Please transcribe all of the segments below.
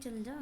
चल जा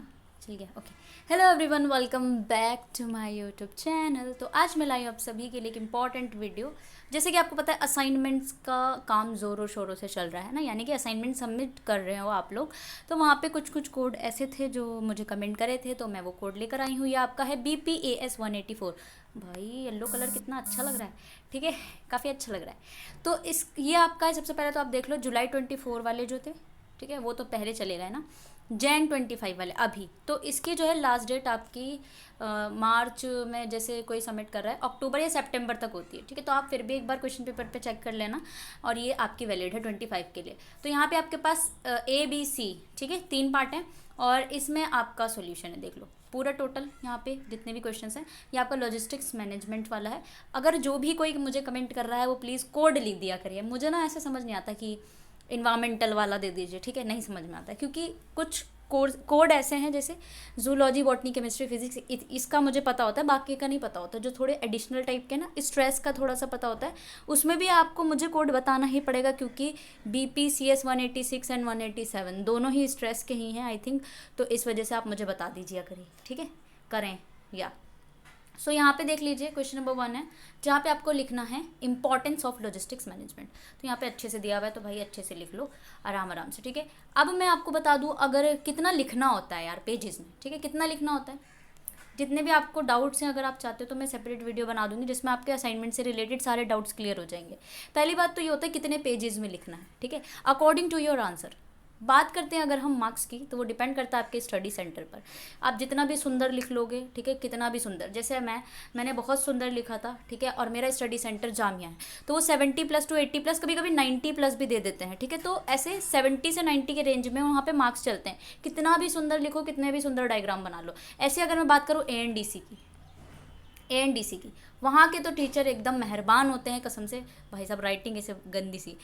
चल गया। Okay, hello everyone, welcome back to my YouTube channel. तो आज मैं लाई हूँ आप सभी के लिए एक इम्पॉर्टेंट वीडियो। जैसे कि आपको पता है असाइनमेंट्स का काम ज़ोरों शोरों से चल रहा है ना, यानी कि असाइनमेंट सबमिट कर रहे हो आप लोग। तो वहाँ पे कुछ कुछ कोड ऐसे थे जो मुझे कमेंट करे थे, तो मैं वो कोड लेकर आई हूँ। ये आपका है BPAS 184। भाई येलो कलर कितना अच्छा लग रहा है, ठीक है, काफ़ी अच्छा लग रहा है। तो ये आपका है। सबसे पहले तो आप देख लो जुलाई 24 वाले जो थे, ठीक है, वो तो पहले चले गए ना। जैन 25 वाले अभी तो इसकी जो है लास्ट डेट आपकी मार्च में जैसे कोई सबमिट कर रहा है अक्टूबर या सितंबर तक होती है, ठीक है। तो आप फिर भी एक बार क्वेश्चन पेपर पे चेक कर लेना। और ये आपकी वैलिड है 25 के लिए। तो यहाँ पे आपके पास ABC, ठीक है, 3 पार्ट हैं और इसमें आपका सोल्यूशन है। देख लो पूरा टोटल यहाँ पे जितने भी क्वेश्चंस हैं, ये आपका लॉजिस्टिक्स मैनेजमेंट वाला है। अगर जो भी कोई मुझे कमेंट कर रहा है वो प्लीज़ कोड लिख दिया करिए। मुझे ना ऐसे समझ नहीं आता कि इन्वायरमेंटल वाला दे दीजिए, ठीक है, नहीं समझ में आता है। क्योंकि कुछ कोड ऐसे हैं जैसे जूलॉजी, बॉटनी, केमिस्ट्री, फिजिक्स, इसका मुझे पता होता है, बाकी का नहीं पता होता। जो थोड़े एडिशनल टाइप के ना, स्ट्रेस का थोड़ा सा पता होता है, उसमें भी आपको मुझे कोड बताना ही पड़ेगा। क्योंकि BPCS 186 एंड 187 दोनों ही स्ट्रेस के ही हैं आई थिंक। तो इस वजह से आप मुझे बता दीजिए करिए, ठीक है, करें या। सो यहाँ पे देख लीजिए क्वेश्चन नंबर 1 है, जहाँ पे आपको लिखना है इंपॉर्टेंस ऑफ लॉजिस्टिक्स मैनेजमेंट। तो यहाँ पे अच्छे से दिया हुआ है, तो भाई अच्छे से लिख लो आराम आराम से, ठीक है। अब मैं आपको बता दूँ अगर कितना लिखना होता है यार पेजेस में, ठीक है, कितना लिखना होता है। जितने भी आपको डाउट्स हैं, अगर आप चाहते हो तो मैं सेपरेट वीडियो बना दूंगी जिसमें आपके असाइनमेंट से रिलेटेड सारे डाउट्स क्लियर हो जाएंगे। पहली बात तो ये होता है कितने पेजेस में लिखना है, ठीक है, अकॉर्डिंग टू योर आंसर। बात करते हैं अगर हम मार्क्स की, तो वो डिपेंड करता है आपके स्टडी सेंटर पर। आप जितना भी सुंदर लिख लोगे, ठीक है, कितना भी सुंदर, जैसे मैंने बहुत सुंदर लिखा था, ठीक है, और मेरा स्टडी सेंटर जामिया है, तो वो 70+ to 80+, कभी कभी 90+ भी दे देते हैं, ठीक है। तो ऐसे 70 से 90 के रेंज में वहाँ पे मार्क्स चलते हैं। कितना भी सुंदर लिखो, कितने भी सुंदर डायग्राम बना लो। ऐसे अगर मैं बात करूँ ANDC की, वहाँ के तो टीचर एकदम मेहरबान होते हैं कसम से। भाई साहब राइटिंग ऐसे गंदी सी,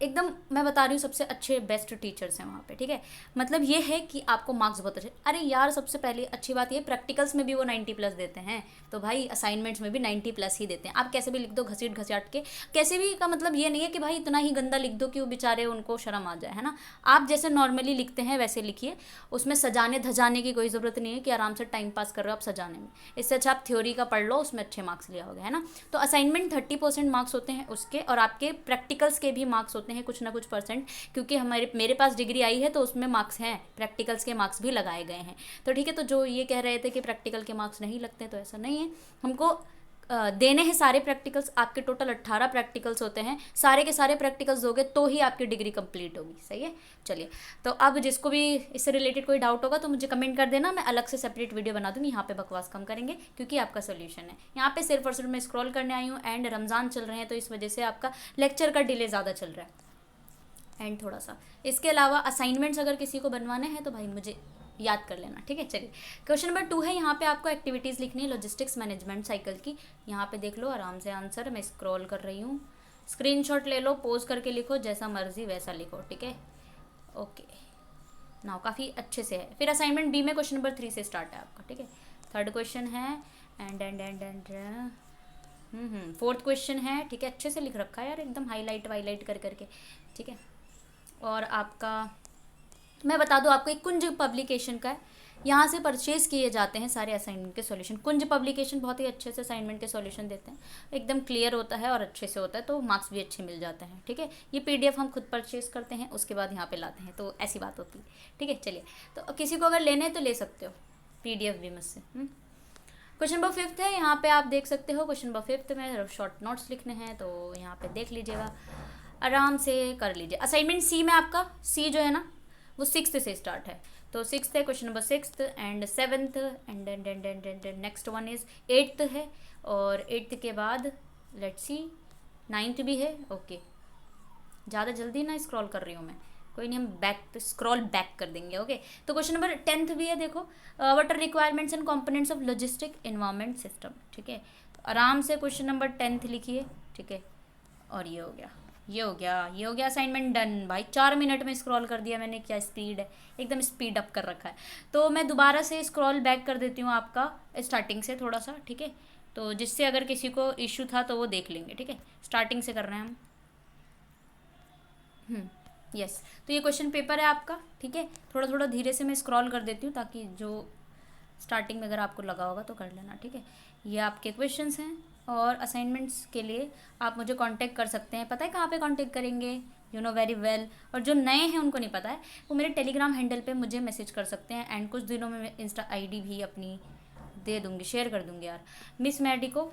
एकदम मैं बता रही हूँ, सबसे अच्छे बेस्ट टीचर्स हैं वहाँ पे, ठीक है। मतलब ये है कि आपको मार्क्स बहुत अच्छे। अरे यार सबसे पहले अच्छी बात ये, प्रैक्टिकल्स में भी वो 90+ देते हैं, तो भाई असाइनमेंट्स में भी 90+ ही देते हैं। आप कैसे भी लिख दो घसीट घसाट के, कैसे भी का मतलब ये नहीं है कि भाई इतना ही गंदा लिख दो कि वो बेचारे उनको शर्म आ जाए, है ना। आप जैसे नॉर्मली लिखते हैं वैसे लिखिए, उसमें सजाने धजाने की कोई ज़रूरत नहीं है कि आराम से टाइम पास कर रहे हो आप सजाने में। इससे अच्छा आप थ्योरी का पढ़ लो, उसमें अच्छे मार्क्स लिया होगा, है ना। तो असाइनमेंट 30% मार्क्स होते हैं उसके, और आपके प्रैक्टिकल्स के भी मार्क्स होते हैं कुछ ना कुछ परसेंट। क्योंकि मेरे पास डिग्री आई है तो उसमें मार्क्स हैं, प्रैक्टिकल्स के मार्क्स भी लगाए गए हैं। तो ठीक है, तो जो ये कह रहे थे कि प्रैक्टिकल के मार्क्स नहीं लगते, तो ऐसा नहीं है। हमको देने हैं सारे प्रैक्टिकल्स। आपके टोटल 18 प्रैक्टिकल्स होते हैं, सारे के सारे प्रैक्टिकल्स दोगे तो ही आपकी डिग्री कंप्लीट होगी, सही है। चलिए, तो अब जिसको भी इससे रिलेटेड कोई डाउट होगा तो मुझे कमेंट कर देना, मैं अलग से सेपरेट वीडियो बना दूँगी। यहाँ पे बकवास कम करेंगे क्योंकि आपका सोल्यूशन है। यहाँ पे सिर्फ और सिर्फ मैं स्क्रॉल करने आई हूँ, एंड रमज़ान चल रहे हैं तो इस वजह से आपका लेक्चर का डिले ज़्यादा चल रहा है, एंड थोड़ा सा। इसके अलावा असाइनमेंट्स अगर किसी को बनवाने हैं तो भाई मुझे याद कर लेना, ठीक है। चलिए, क्वेश्चन नंबर 2 है, यहाँ पे आपको एक्टिविटीज़ लिखनी है लॉजिस्टिक्स मैनेजमेंट साइकिल की। यहाँ पे देख लो आराम से आंसर, मैं स्क्रॉल कर रही हूँ। स्क्रीनशॉट ले लो, पोज करके लिखो, जैसा मर्जी वैसा लिखो, ठीक है। ओके, नाउ काफ़ी अच्छे से है। फिर असाइनमेंट B में क्वेश्चन नंबर 3 से स्टार्ट है आपका, ठीक है। थर्ड क्वेश्चन है, एंड फोर्थ क्वेश्चन है, ठीक है। अच्छे से लिख रखा है यार, एकदम हाईलाइट वाईलाइट कर करके, ठीक है। और आपका मैं बता दूं, आपको एक कुंज पब्लिकेशन का है, यहाँ से परचेज़ किए जाते हैं सारे असाइनमेंट के सॉल्यूशन। कुंज पब्लिकेशन बहुत ही अच्छे से असाइनमेंट के सॉल्यूशन देते हैं, एकदम क्लियर होता है और अच्छे से होता है, तो मार्क्स भी अच्छे मिल जाते हैं, ठीक है। ये PDF हम खुद परचेज़ करते हैं, उसके बाद यहाँ पे लाते हैं, तो ऐसी बात होती है, ठीक है। चलिए, तो किसी को अगर लेने हैं तो ले सकते हो PDF भी मुझसे। क्वेश्चन नंबर 5 है, यहाँ पे आप देख सकते हो। क्वेश्चन नंबर 5 में शॉर्ट नोट्स लिखने हैं, तो यहाँ पे देख लीजिएगा, आराम से कर लीजिए। असाइनमेंट C में आपका C जो है ना वो 6th से स्टार्ट है, तो 6th है, question number 6th and 7th and next one is 8th है, और 8th के बाद लेट्स सी 9th भी है। ओके, ज़्यादा जल्दी ना स्क्रॉल कर रही हूँ मैं, कोई नहीं, हम स्क्रॉल बैक कर देंगे। ओके, तो क्वेश्चन नंबर 10th भी है, देखो what are requirements and components of logistic environment system, ठीक है। तो आराम से क्वेश्चन नंबर 10th लिखिए, ठीक है। और ये हो गया, ये हो गया असाइनमेंट डन। भाई 4 मिनट में स्क्रॉल कर दिया मैंने, क्या स्पीड है, एकदम स्पीड अप कर रखा है। तो मैं दोबारा से स्क्रॉल बैक कर देती हूँ आपका स्टार्टिंग से थोड़ा सा, ठीक है। तो जिससे अगर किसी को इशू था तो वो देख लेंगे, ठीक है। स्टार्टिंग से कर रहे हैं हम। यस। तो ये क्वेश्चन पेपर है आपका, ठीक है। थोड़ा थोड़ा धीरे से मैं स्क्रॉल कर देती हूँ ताकि जो स्टार्टिंग में अगर आपको लगा होगा तो कर लेना, ठीक है। ये आपके क्वेश्चंस हैं और असाइनमेंट्स के लिए आप मुझे कांटेक्ट कर सकते हैं। पता है कहाँ पे कांटेक्ट करेंगे? You know very well. और जो नए हैं उनको नहीं पता है, वो मेरे टेलीग्राम हैंडल पे मुझे मैसेज कर सकते हैं। एंड कुछ दिनों में मैं इंस्टा आईडी भी अपनी दे दूँगी, शेयर कर दूँगी यार। मिस मेडिको,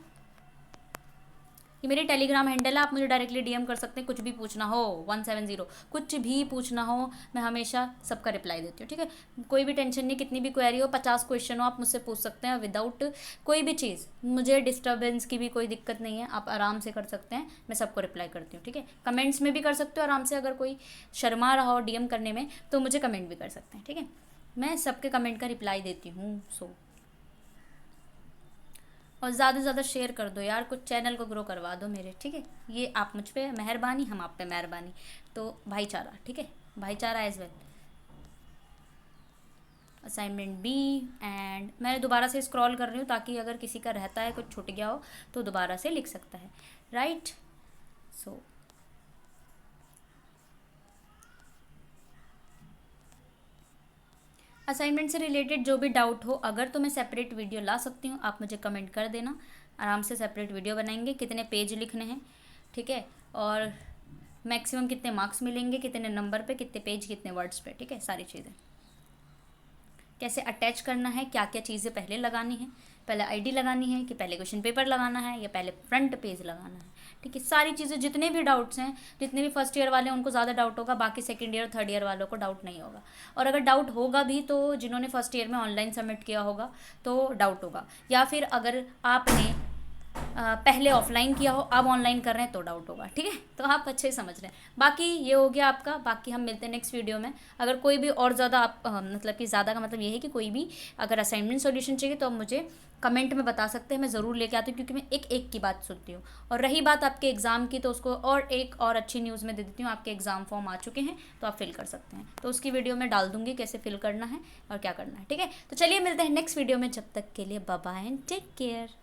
ये मेरी टेलीग्राम हैंडल है, आप मुझे डायरेक्टली डीएम कर सकते हैं। कुछ भी पूछना हो 170, कुछ भी पूछना हो, मैं हमेशा सबका रिप्लाई देती हूँ, ठीक है। कोई भी टेंशन नहीं, कितनी भी क्वेरी हो, 50 क्वेश्चन हो, आप मुझसे पूछ सकते हैं विदाउट कोई भी चीज़। मुझे डिस्टर्बेंस की भी कोई दिक्कत नहीं है, आप आराम से कर सकते हैं, मैं सबको रिप्लाई करती हूँ, ठीक है। कमेंट्स में भी कर सकते हो आराम से, अगर कोई शर्मा रहा हो डीएम करने में तो मुझे कमेंट भी कर सकते हैं, ठीक है। मैं सबके कमेंट का रिप्लाई देती हूँ। सो और ज़्यादा से ज़्यादा शेयर कर दो यार, कुछ चैनल को ग्रो करवा दो मेरे, ठीक है। ये आप मुझ पे मेहरबानी, हम आप पे मेहरबानी, तो भाईचारा, ठीक है, भाईचारा as well. Assignment B, and मैं दोबारा से स्क्रॉल कर रही हूँ ताकि अगर किसी का रहता है, कुछ छूट गया हो तो दोबारा से लिख सकता है, राइट। सो असाइनमेंट से रिलेटेड जो भी डाउट हो अगर, तो मैं सेपरेट वीडियो ला सकती हूँ, आप मुझे कमेंट कर देना, आराम से सेपरेट वीडियो बनाएंगे। कितने पेज लिखने हैं, ठीक है, और मैक्सिमम कितने मार्क्स मिलेंगे, कितने नंबर पे, कितने पेज, कितने वर्ड्स पे, ठीक है, सारी चीज़ें। कैसे अटैच करना है, क्या क्या चीज़ें पहले लगानी है, पहले आईडी लगानी है कि पहले क्वेश्चन पेपर लगाना है या पहले फ्रंट पेज लगाना है, ठीक है। सारी चीज़ें, जितने भी डाउट्स हैं, जितने भी फर्स्ट ईयर वाले हैं उनको ज़्यादा डाउट होगा, बाकी सेकंड ईयर थर्ड ईयर वालों को डाउट नहीं होगा। और अगर डाउट होगा भी तो जिन्होंने फर्स्ट ईयर में ऑनलाइन सबमिट किया होगा तो डाउट होगा, या फिर अगर आपने पहले ऑफलाइन किया हो, अब ऑनलाइन कर रहे हैं तो डाउट होगा, ठीक है। तो आप अच्छे समझ रहे हैं। बाकी ये हो गया आपका, बाकी हम मिलते हैं नेक्स्ट वीडियो में। अगर कोई भी और ज़्यादा आप मतलब कि ज़्यादा का मतलब ये है कि कोई भी अगर असाइनमेंट सॉल्यूशन चाहिए तो आप मुझे कमेंट में बता सकते हैं, मैं ज़रूर लेके आती हूँ, क्योंकि मैं एक एक की बात सुनती हूँ। और रही बात आपके एग्ज़ाम की, तो उसको और एक और अच्छी न्यूज़ में दे देती हूँ, आपके एग्ज़ाम फॉर्म आ चुके हैं तो आप फिल कर सकते हैं, तो उसकी वीडियो में डाल दूँगी कैसे फिल करना है और क्या करना है, ठीक है। तो चलिए मिलते हैं नेक्स्ट वीडियो में, जब तक के लिए bye bye and take care.